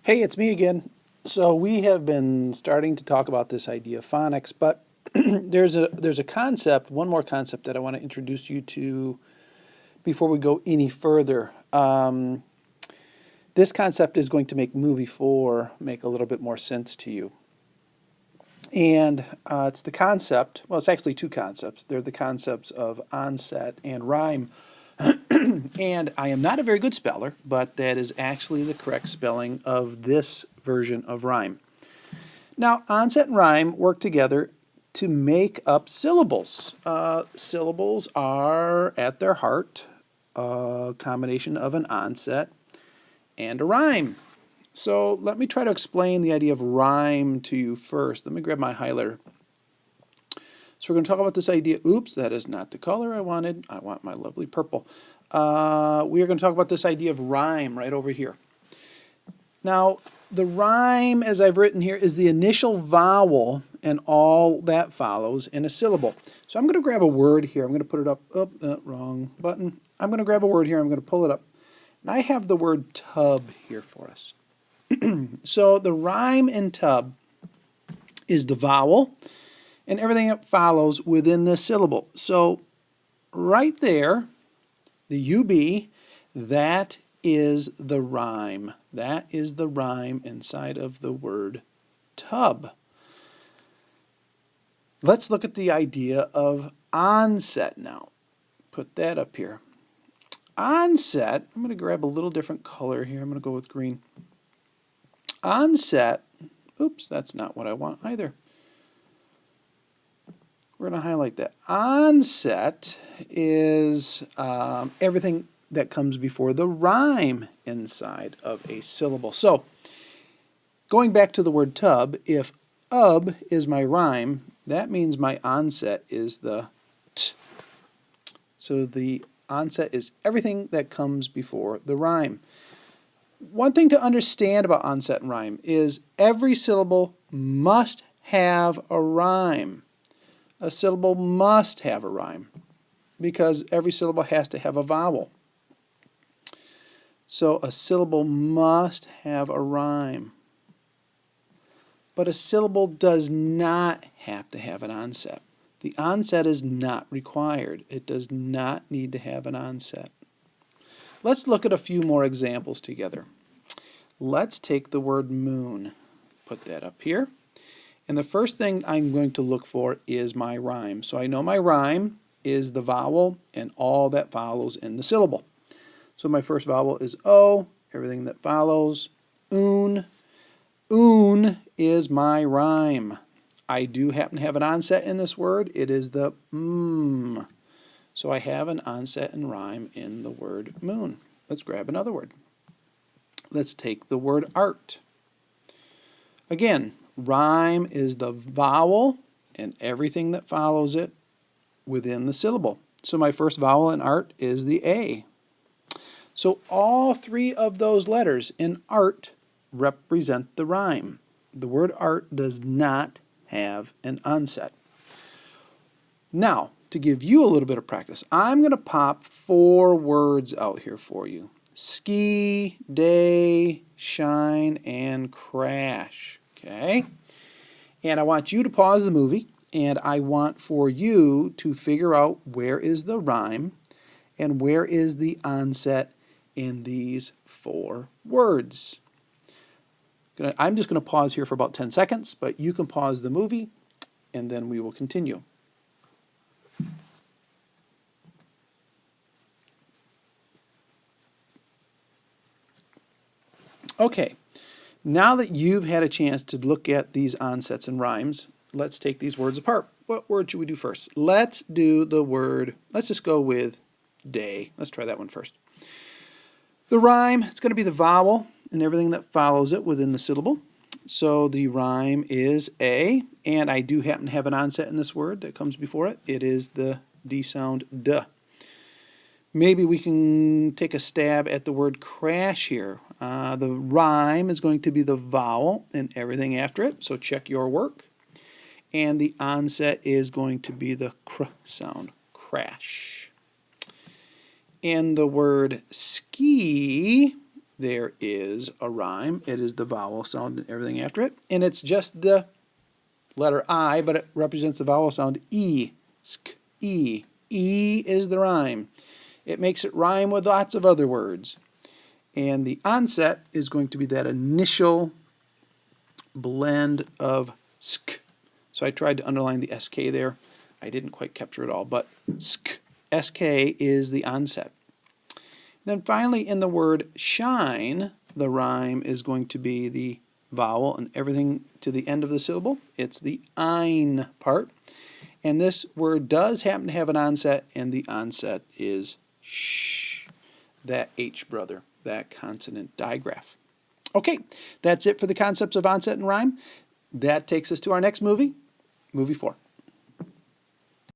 Hey, it's me again. So we have been starting to talk about this idea of phonics, but there's a concept, one more concept that I want to introduce you to before we go any further. This concept is going to make movie 4 make a little bit more sense to you. And it's the concept, well, it's actually two concepts. They're the concepts of onset and rhyme. And I am not a very good speller, but that is actually the correct spelling of this version of rhyme. Now, onset and rhyme work together to make up syllables. Syllables are, at their heart, a combination of an onset and a rhyme. So let me try to explain the idea of rhyme to you first. Let me grab my highlighter. So we're going to talk about this idea. Oops, that is not the color I wanted. I want my lovely purple. We are going to talk about this idea of rhyme right over here. Now, the rhyme, as I've written here, is the initial vowel and all that follows in a syllable. So I'm going to grab a word here. I'm going to put it up. Oh, wrong button. I'm going to grab a word here. I'm going to pull it up. And I have the word tub here for us. So the rhyme in tub is the vowel and everything that follows within this syllable. So right there, the UB, that is the rhyme. That is the rhyme inside of the word tub. Let's look at the idea of onset now. Put that up here. Onset, I'm going to grab a little different color here. I'm going to go with green. Onset, oops, that's not what I want either. We're going to highlight that. Onset is everything that comes before the rhyme inside of a syllable. So, going back to the word tub, if ub is my rhyme, that means my onset is the t. So the onset is everything that comes before the rhyme. One thing to understand about onset and rhyme is every syllable must have a rhyme. A syllable must have a rhyme because every syllable has to have a vowel. So a syllable must have a rhyme. But a syllable does not have to have an onset. The onset is not required. It does not need to have an onset. Let's look at a few more examples together. Let's take the word moon. Put that up here. And the first thing I'm going to look for is my rhyme. So I know my rhyme is the vowel and all that follows in the syllable. So my first vowel is O, everything that follows, oon. Oon is my rhyme. I do happen to have an onset in this word. It is the m. So I have an onset and rhyme in the word moon. Let's grab another word. Let's take the word art. Again, rhyme is the vowel and everything that follows it within the syllable. So my first vowel in art is the A. So all three of those letters in art represent the rhyme. The word art does not have an onset. Now, to give you a little bit of practice, I'm going to pop 4 words out here for you. Ski, day, shine, and crash. Okay? And I want you to pause the movie, and I want for you to figure out where is the rhyme and where is the onset in these 4 words. I'm just going to pause here for about 10 seconds, but you can pause the movie, and then we will continue. Okay, now that you've had a chance to look at these onsets and rhymes, let's take these words apart. What word should we do first? Let's do the word, let's just go with day. Let's try that one first. The rhyme, it's going to be the vowel and everything that follows it within the syllable. So the rhyme is A, and I do happen to have an onset in this word that comes before it. It is the D sound, duh. Maybe we can take a stab at the word crash here. The rhyme is going to be the vowel and everything after it, so check your work. And the onset is going to be the cr sound, crash. And the word ski there is a rhyme. It is the vowel sound and everything after it. And it's just the letter I, but it represents the vowel sound E. Sk, E. E is the rhyme. It makes it rhyme with lots of other words. And the onset is going to be that initial blend of sk. So I tried to underline the sk there. I didn't quite capture it all, but sk, sk is the onset. Then finally in the word shine, the rhyme is going to be the vowel and everything to the end of the syllable. It's the ein part. And this word does happen to have an onset, and the onset is sh, that H brother, that consonant digraph. Okay, that's it for the concepts of onset and rhyme. That takes us to our next movie, movie 4.